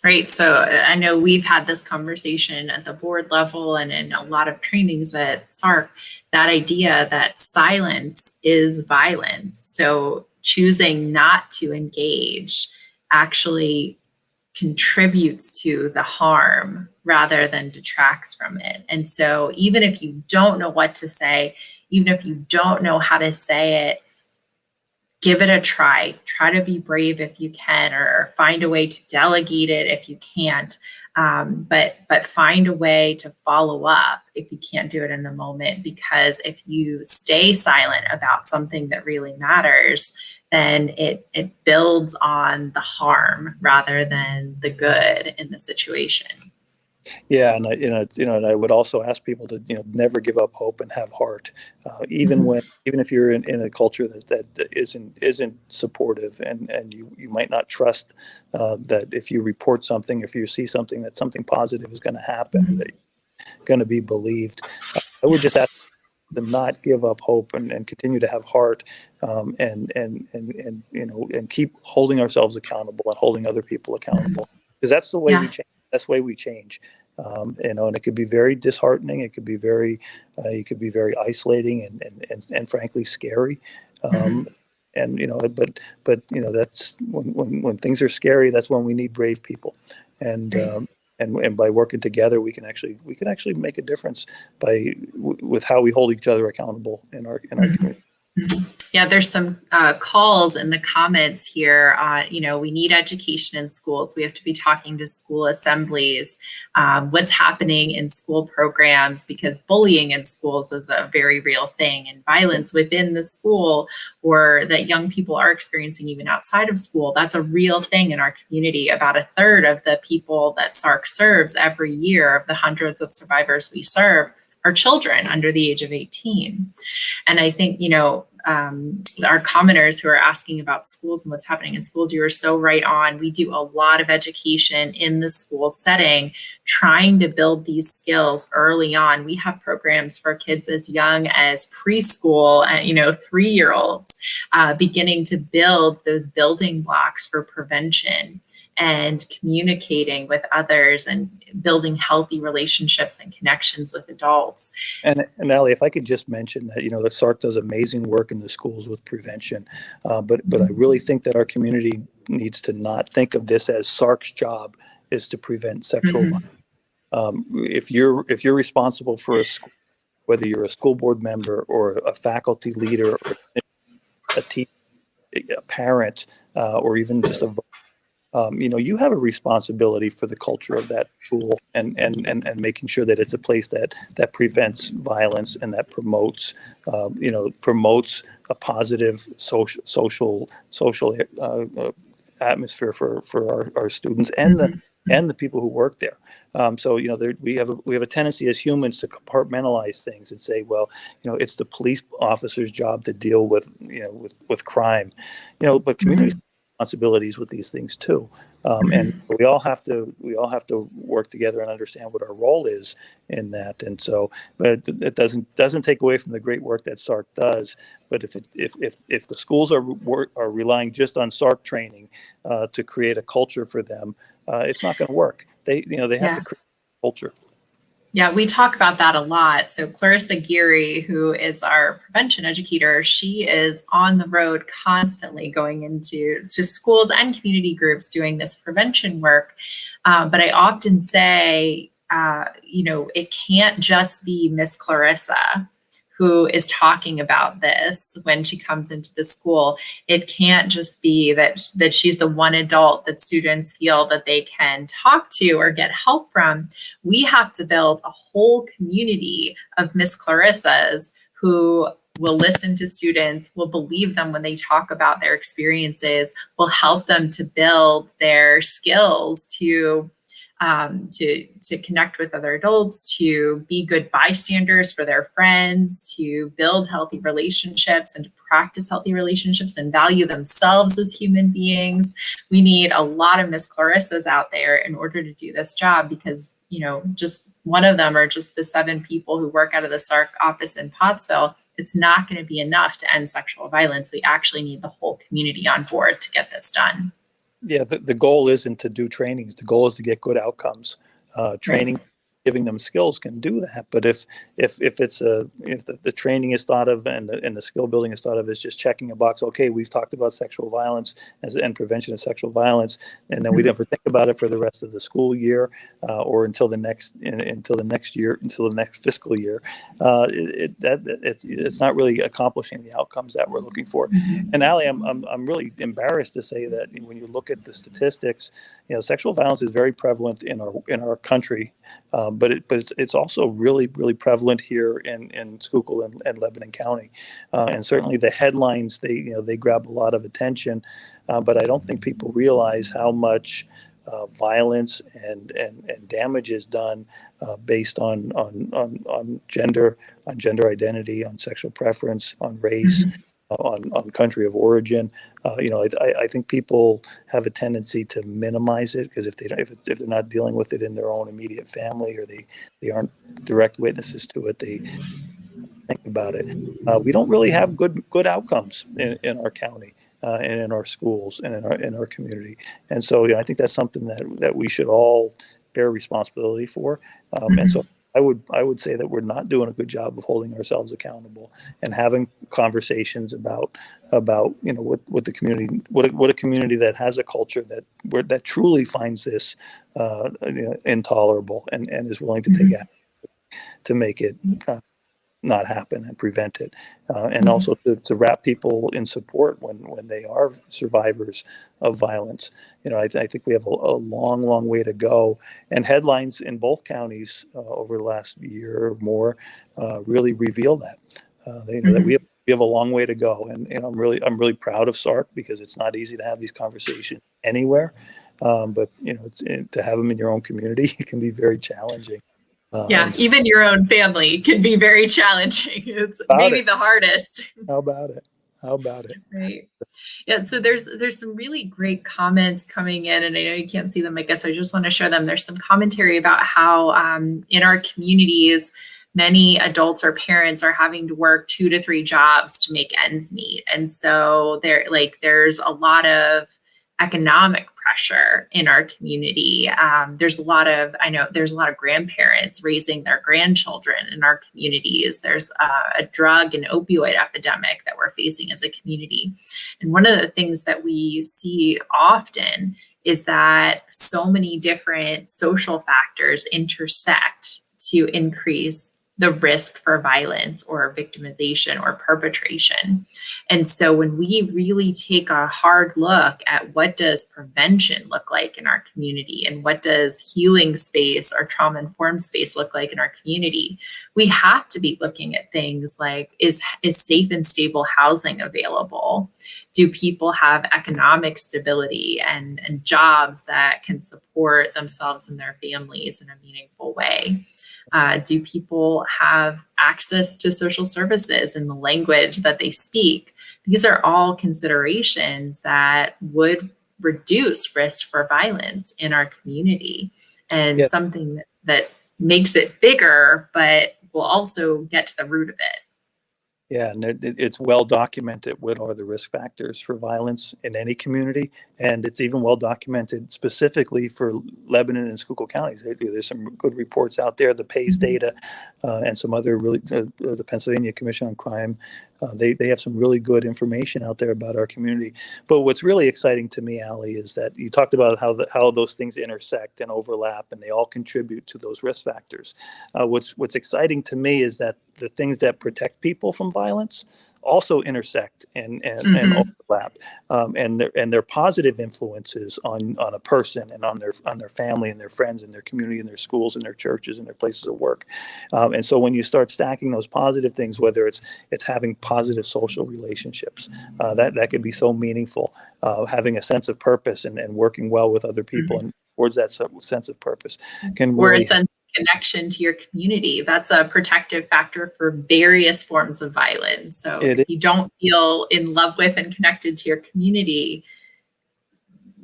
Right. So I know we've had this conversation at the board level and in a lot of trainings at SARCC, that idea that silence is violence. So choosing not to engage actually contributes to the harm rather than detracts from it. And so even if you don't know what to say, even if you don't know how to say it, give it a try. Try to be brave if you can, or find a way to delegate it if you can't. But find a way to follow up if you can't do it in the moment, because if you stay silent about something that really matters, then it builds on the harm rather than the good in the situation. Yeah, and and I would also ask people to never give up hope and have heart, even if you're in a culture that isn't supportive, and you might not trust that if you report something, if you see something, that something positive is going to happen, that you're going to be believed. I would just ask to not give up hope and continue to have heart, and keep holding ourselves accountable and holding other people accountable, because that's the way we change. That's the way we change. And it could be very disheartening. It could be very isolating and frankly scary. And but that's when things are scary. That's when we need brave people. And by working together, we can actually make a difference with how we hold each other accountable in our community. Yeah, there's some calls in the comments here. We need education in schools. We have to be talking to school assemblies, what's happening in school programs, because bullying in schools is a very real thing, and violence within the school, or that young people are experiencing even outside of school, that's a real thing in our community. About a third of the people that SARCC serves every year, of the hundreds of survivors we serve, are children under the age of 18. And I think, our commenters who are asking about schools and what's happening in schools, you are so right on. We do a lot of education in the school setting, trying to build these skills early on. We have programs for kids as young as preschool and, 3-year-olds, beginning to build those building blocks for prevention and communicating with others and building healthy relationships and connections with adults. And Allie, if I could just mention that, the SARCC does amazing work in the schools with prevention, but I really think that our community needs to not think of this as SARCC's job is to prevent sexual violence. If you're responsible for a school, whether you're a school board member or a faculty leader or a teacher, a parent, or even just a you have a responsibility for the culture of that school and making sure that it's a place that prevents violence and that promotes a positive social atmosphere for our students and and the people who work there. So we have a tendency as humans to compartmentalize things and say, well, it's the police officer's job to deal with with crime, but community responsibilities with these things too. And we all have to work together and understand what our role is in that. And so, but it doesn't take away from the great work that SARCC does. But if the schools are relying just on SARCC training to create a culture for them, it's not going to work. They have to create a culture. Yeah, we talk about that a lot. So Clarissa Geary, who is our prevention educator, she is on the road constantly going into schools and community groups doing this prevention work. But I often say, it can't just be Miss Clarissa who is talking about this when she comes into the school. It can't just be that she's the one adult that students feel that they can talk to or get help from. We have to build a whole community of Miss Clarissas who will listen to students, will believe them when they talk about their experiences, will help them to build their skills to connect with other adults, to be good bystanders for their friends, to build healthy relationships and to practice healthy relationships and value themselves as human beings. We need a lot of Miss Clarissas out there in order to do this job, because, just one of them or just the 7 people who work out of the SARCC office in Pottsville, it's not going to be enough to end sexual violence. We actually need the whole community on board to get this done. Yeah, the goal isn't to do trainings. The goal is to get good outcomes. Training, right. Giving them skills can do that. But if the training is thought of and the skill building is thought of as just checking a box, okay, we've talked about sexual violence and prevention of sexual violence, and then we never think about it for the rest of the school year or until the next fiscal year, it's not really accomplishing the outcomes that we're looking for. And Allie, I'm really embarrassed to say that when you look at the statistics, sexual violence is very prevalent in our country. But it's also really, really prevalent here in Schuylkill and Lebanon County, and certainly the headlines they grab a lot of attention, but I don't think people realize how much violence and damage is done based on gender, on gender identity, on sexual preference, on race. On country of origin. I think people have a tendency to minimize it because if they're not dealing with it in their own immediate family, or they aren't direct witnesses to it, they think about it. We don't really have good outcomes in our county and in our schools and in our community. And so I think that's something that we should all bear responsibility for. And so I would say that we're not doing a good job of holding ourselves accountable and having conversations about what the community, what a community that has a culture that truly finds this intolerable and is willing to take action to make it not happen and prevent it, and also to wrap people in support when they are survivors of violence. I think we have a long way to go, and headlines in both counties over the last year or more really reveal that that we have a long way to go, and I'm really proud of SARCC because it's not easy to have these conversations anywhere, but to have them in your own community, it can be very challenging. Even your own family can be very challenging. It's maybe the hardest. How about it? Right. Yeah. So there's some really great comments coming in, and I know you can't see them, I guess I just want to share them. There's some commentary about how in our communities, many adults or parents are having to work 2 to 3 jobs to make ends meet. And so there's a lot of economic pressure in our community. There's a lot of grandparents raising their grandchildren in our communities. There's a drug and opioid epidemic that we're facing as a community. And one of the things that we see often is that so many different social factors intersect to increase the risk for violence or victimization or perpetration. And so when we really take a hard look at what does prevention look like in our community and what does healing space or trauma-informed space look like in our community, we have to be looking at things like, is safe and stable housing available? Do people have economic stability and jobs that can support themselves and their families in a meaningful way? Do people have access to social services in the language that they speak? These are all considerations that would reduce risk for violence in our community, and something that makes it bigger, but will also get to the root of it. Yeah, and it's well documented what are the risk factors for violence in any community, and it's even well documented specifically for Lebanon and Schuylkill counties. There's some good reports out there, the PACE data, and some other really, the Pennsylvania Commission on Crime. They have some really good information out there about our community. But what's really exciting to me, Ali, is that you talked about how those things intersect and overlap, and they all contribute to those risk factors. What's exciting to me is that the things that protect people from violence also intersect and overlap, and their positive influences on a person and on their family and their friends and their community and their schools and their churches and their places of work. And so when you start stacking those positive things, whether it's having positive social relationships, that could be so meaningful, having a sense of purpose and working well with other people and towards that sense of purpose can really, or a sense of connection to your community. That's a protective factor for various forms of violence. So if you don't feel in love with and connected to your community,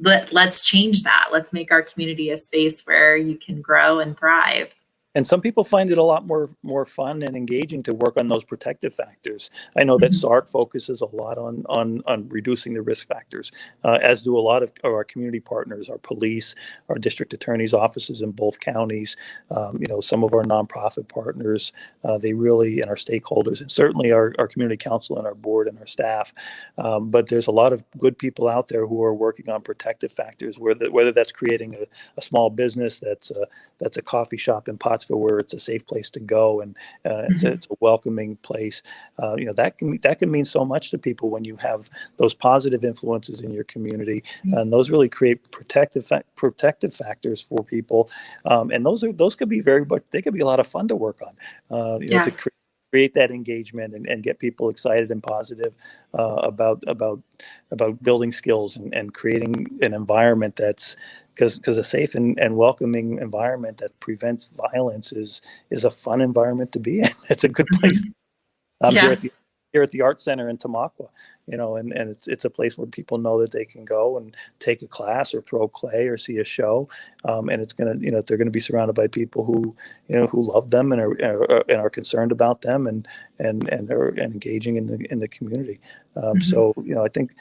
let's change that. Let's make our community a space where you can grow and thrive. And some people find it a lot more fun and engaging to work on those protective factors. I know that SARCC focuses a lot on reducing the risk factors, as do a lot of our community partners, our police, our district attorney's offices in both counties, some of our nonprofit partners, they really, and our stakeholders, and certainly our community council and our board and our staff. But there's a lot of good people out there who are working on protective factors, whether that's creating a small business that's a coffee shop in Pottsville, where it's a safe place to go and it's a welcoming place. That can mean so much to people when you have those positive influences in your community, and those really create protective factors for people. And those could be they could be a lot of fun to work on. To create that engagement and get people excited and positive about building skills and creating an environment that's, because a safe and welcoming environment that prevents violence is a fun environment to be in. It's a good place. Here at the Art Center in Tamaqua, and it's a place where people know that they can go and take a class or throw clay or see a show, and it's gonna, they're gonna be surrounded by people who love them and are concerned about them and are engaging in the community. So I think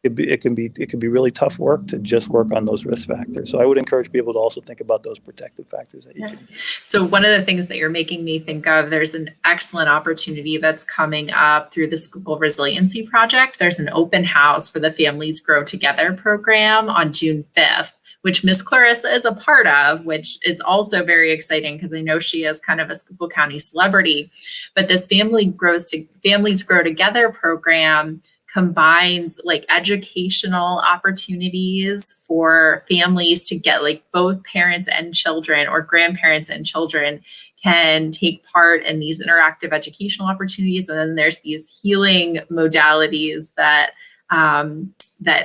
it can be really tough work to just work on those risk factors. So I would encourage people to also think about those protective factors that you can. So one of the things that you're making me think of, there's an excellent opportunity that's coming up through the Schuylkill Resiliency Project. There's an open house for the Families Grow Together program on June 5th, which Miss Clarissa is a part of, which is also very exciting because I know she is kind of a Schuylkill County celebrity. But this Families Grow Together program combines like educational opportunities for families to get, like, both parents and children or grandparents and children can take part in these interactive educational opportunities. And then there's these healing modalities that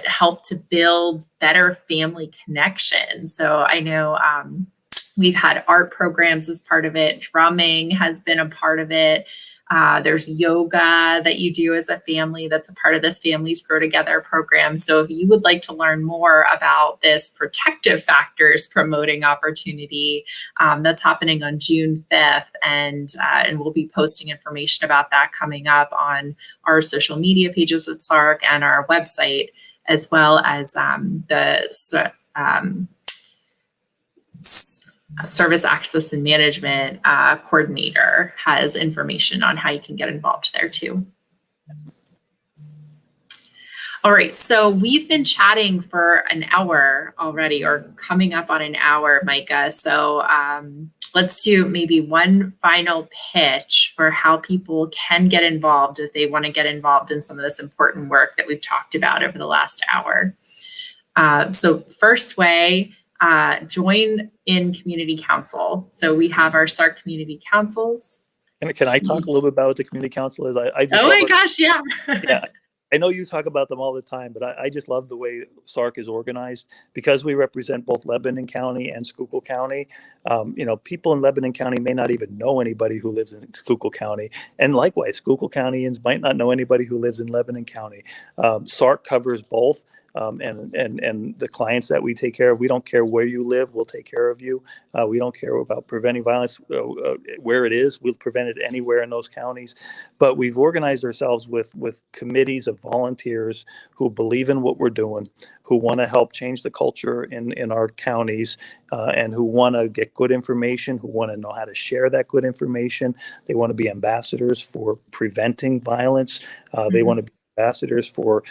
help to build better family connection. So I know we've had art programs as part of it. Drumming has been a part of it. There's yoga that you do as a family that's a part of this Families Grow Together program. So if you would like to learn more about this protective factors promoting opportunity, that's happening on June 5th. And we'll be posting information about that coming up on our social media pages with SARCC and our website, as well as the Service Access and Management coordinator has information on how you can get involved there too. All right, so we've been chatting for an hour already, or coming up on an hour, Micah. So let's do maybe one final pitch for how people can get involved if they want to get involved in some of this important work that we've talked about over the last hour. So first way, join in community council. So we have our SARCC community councils. And can I talk a little bit about what the community council is? I just Oh love my gosh, yeah. Yeah, I know you talk about them all the time, but I just love the way SARCC is organized because we represent both Lebanon County and Schuylkill County. People in Lebanon County may not even know anybody who lives in Schuylkill County, and likewise, Schuylkill Countyans might not know anybody who lives in Lebanon County. SARCC covers both. And the clients that we take care of, we don't care where you live, we'll take care of you. We don't care about preventing violence where it is, we'll prevent it anywhere in those counties. But we've organized ourselves with committees of volunteers who believe in what we're doing, who want to help change the culture in our counties, and who want to get good information, who want to know how to share that good information. They want to be ambassadors for preventing violence. They want to be ambassadors for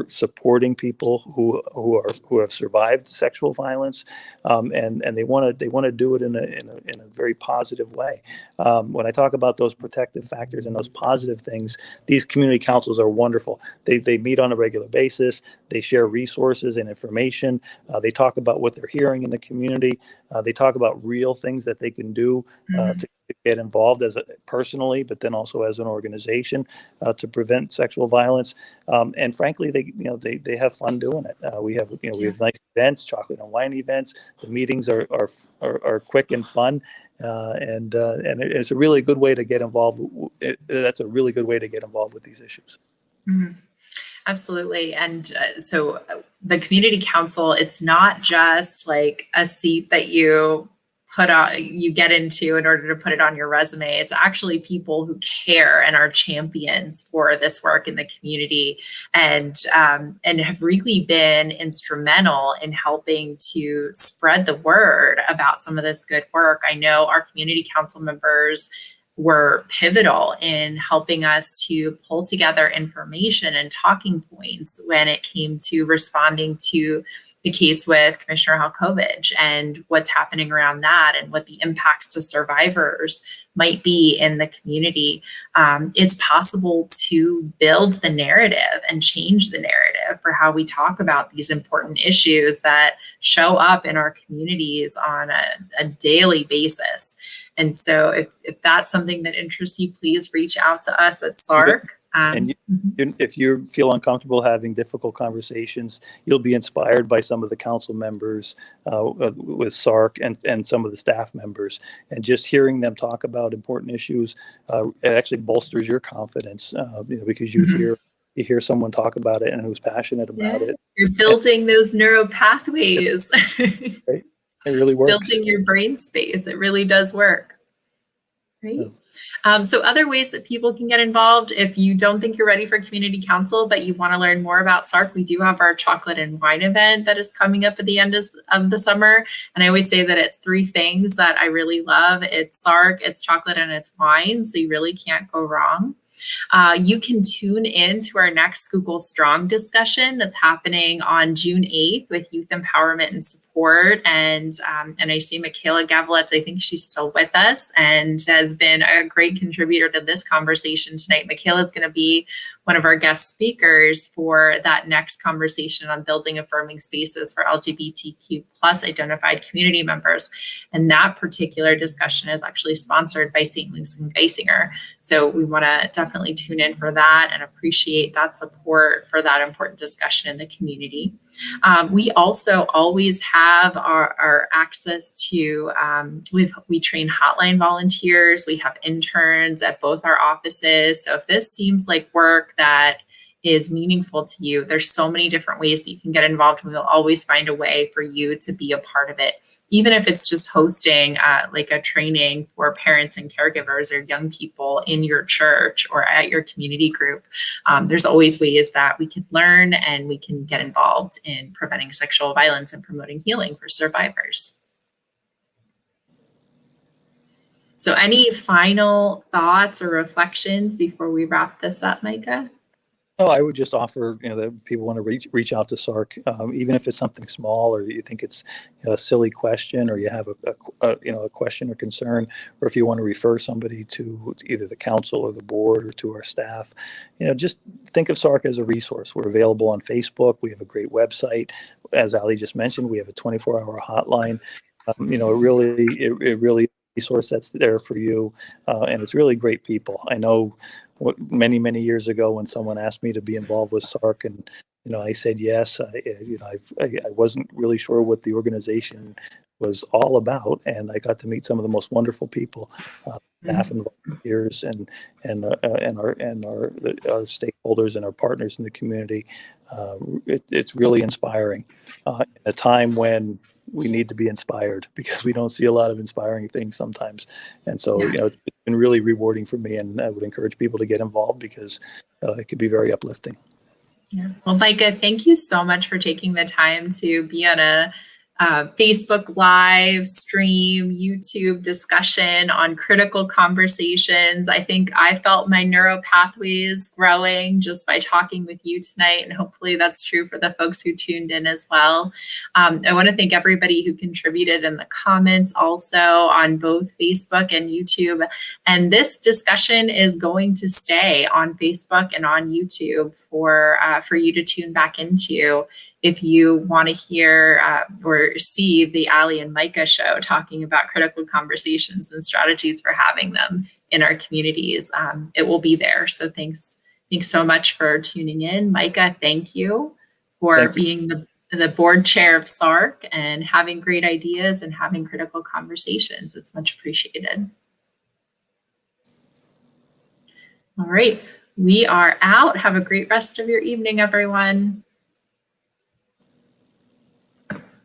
supporting people who have survived sexual violence, and they want to do it in a very positive way. When I talk about those protective factors and those positive things, these community councils are wonderful. They meet on a regular basis. They share resources and information. They talk about what they're hearing in the community. They talk about real things that they can do to get involved personally, but then also as an organization to prevent sexual violence. And frankly, they have fun doing it. We have nice events, chocolate and wine events. The meetings are quick and fun, and it's a really good way to get involved. That's a really good way to get involved with these issues. Mm-hmm. Absolutely. And so the community council, it's not just like a seat that you get into in order to put it on your resume. It's actually people who care and are champions for this work in the community, and have really been instrumental in helping to spread the word about some of this good work. I know our community council members were pivotal in helping us to pull together information and talking points when it came to responding to the case with Commissioner Halkovich and what's happening around that and what the impacts to survivors might be in the community. It's possible to build the narrative and change the narrative for how we talk about these important issues that show up in our communities on a daily basis. And so if that's something that interests you, please reach out to us at SARCC. And if you feel uncomfortable having difficult conversations, you'll be inspired by some of the council members with SARCC and some of the staff members. And just hearing them talk about important issues, it actually bolsters your confidence because you hear someone talk about it and who's passionate about it. You're building those neural pathways. Right? It really works. Building your brain space. It really does work. Right. Yeah. So other ways that people can get involved, if you don't think you're ready for community council, but you want to learn more about SARCC, we do have our chocolate and wine event that is coming up at the end of the summer. And I always say that it's three things that I really love. It's SARCC, it's chocolate, and it's wine. So you really can't go wrong. You can tune in to our next Google Strong discussion that's happening on June 8th with youth empowerment and support. And I see Michaela Gavelets, I think she's still with us and has been a great contributor to this conversation tonight. Michaela is going to be one of our guest speakers for that next conversation on building affirming spaces for LGBTQ plus identified community members. And that particular discussion is actually sponsored by St. Luke's and Geisinger. So we want to definitely tune in for that and appreciate that support for that important discussion in the community. We also always have our access to, we train hotline volunteers. We have interns at both our offices. So if this seems like work that is meaningful to you, there's so many different ways that you can get involved, and we'll always find a way for you to be a part of it. Even if it's just hosting like a training for parents and caregivers or young people in your church or at your community group, there's always ways that we can learn and we can get involved in preventing sexual violence and promoting healing for survivors. So any final thoughts or reflections before we wrap this up, Micah? No, I would just offer, that people want to reach out to SARCC, even if it's something small, or you think it's a silly question, or you have a question or concern, or if you want to refer somebody to either the council or the board or to our staff, just think of SARCC as a resource. We're available on Facebook. We have a great website. As Ali just mentioned, we have a 24-hour hotline. It really resource that's there for you, and it's really great people. I know many years ago when someone asked me to be involved with SARCC, and I said yes. I wasn't really sure what the organization was all about, and I got to meet some of the most wonderful people, staff and volunteers, and our stakeholders and our partners in the community. It's really inspiring in a time when we need to be inspired, because we don't see a lot of inspiring things sometimes. And so, it's been really rewarding for me, and I would encourage people to get involved, because it could be very uplifting. Yeah. Well, Micah, thank you so much for taking the time to be on a Facebook Live stream, YouTube discussion on critical conversations. I think I felt my neuro pathways growing just by talking with you tonight, and hopefully that's true for the folks who tuned in as well. I want to thank everybody who contributed in the comments also on both Facebook and YouTube. And this discussion is going to stay on Facebook and on YouTube for you to tune back into if you want to hear or see the Ali and Micah show talking about critical conversations and strategies for having them in our communities. It will be there. So thanks so much for tuning in. Micah, thank you for being the board chair of SARCC and having great ideas and having critical conversations. It's much appreciated. All right, we are out. Have a great rest of your evening, everyone.